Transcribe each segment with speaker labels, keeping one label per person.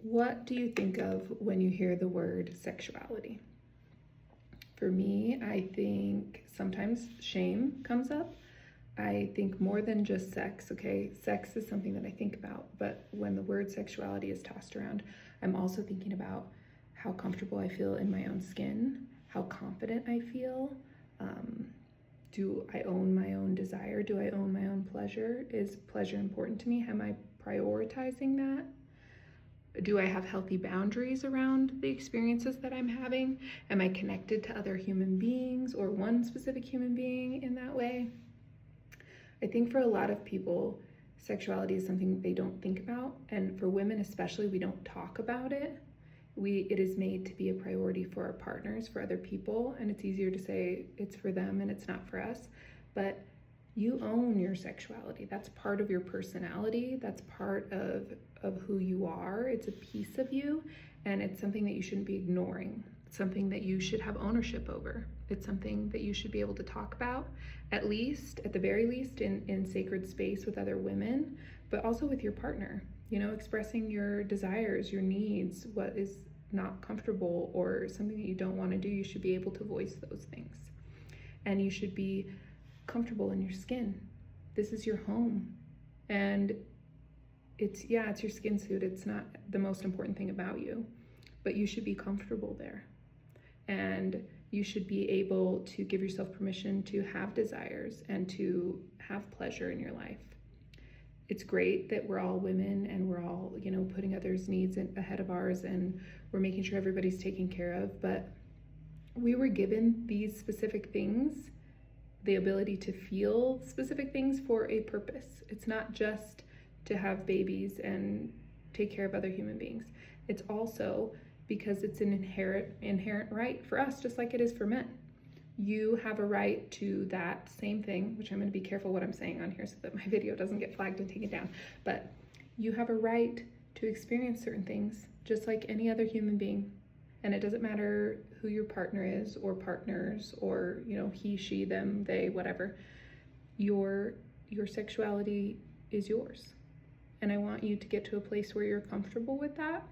Speaker 1: What do you think of when you hear the word sexuality? For me, I think sometimes shame comes up. I think more than just sex, okay? Sex is something that I think about, but when the word sexuality is tossed around, I'm also thinking about how comfortable I feel in my own skin, how confident I feel. Do I own my own desire? Do I own my own pleasure? Is pleasure important to me? Am I prioritizing that? Do I have healthy boundaries around the experiences that I'm having? Am I connected to other human beings or one specific human being in that way? I think for a lot of people, sexuality is something they don't think about. And for women especially, we don't talk about it. It is made to be a priority for our partners, for other people, and it's easier to say it's for them and it's not for us. But you own your sexuality. That's part of your personality. That's part of who you are. It's a piece of you, and it's something that you shouldn't be ignoring. It's something that you should have ownership over. It's something that you should be able to talk about, at the very least, in sacred space with other women, but also with your partner. You know, expressing your desires, your needs, what is not comfortable or something that you don't want to do. You should be able to voice those things. And you should be comfortable in your skin. This is your home. And it's your skin suit. It's not the most important thing about you, but you should be comfortable there. And you should be able to give yourself permission to have desires and to have pleasure in your life. It's great that we're all women and we're all, putting others' needs ahead of ours, and we're making sure everybody's taken care of, but we were given these specific things, the ability to feel specific things for a purpose. It's not just to have babies and take care of other human beings. It's also because it's an inherent right for us, just like it is for men. You have a right to that same thing, which I'm going to be careful what I'm saying on here so that my video doesn't get flagged and taken down. But you have a right to experience certain things just like any other human being. And it doesn't matter who your partner is or partners or, he, she, them, they, whatever. Your sexuality is yours. And I want you to get to a place where you're comfortable with that.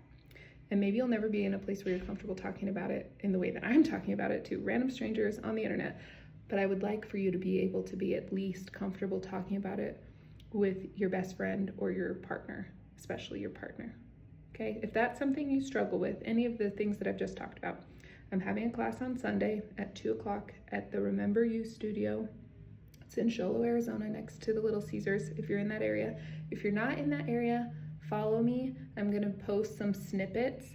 Speaker 1: And maybe you'll never be in a place where you're comfortable talking about it in the way that I'm talking about it to random strangers on the internet. But I would like for you to be able to be at least comfortable talking about it with your best friend or your partner, especially your partner. Okay? If that's something you struggle with, any of the things that I've just talked about, I'm having a class on Sunday at 2:00 at the Remember You studio. It's in Show Low, Arizona, next to the Little Caesars, if you're in that area. If you're not in that area, follow me. I'm gonna post some snippets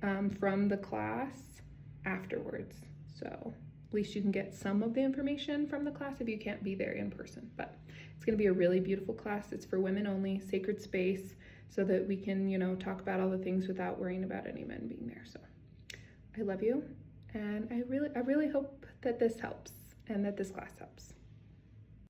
Speaker 1: from the class afterwards. So at least you can get some of the information from the class if you can't be there in person. But it's gonna be a really beautiful class. It's for women only, sacred space, so that we can, talk about all the things without worrying about any men being there. So I love you, and I really hope that this helps and that this class helps.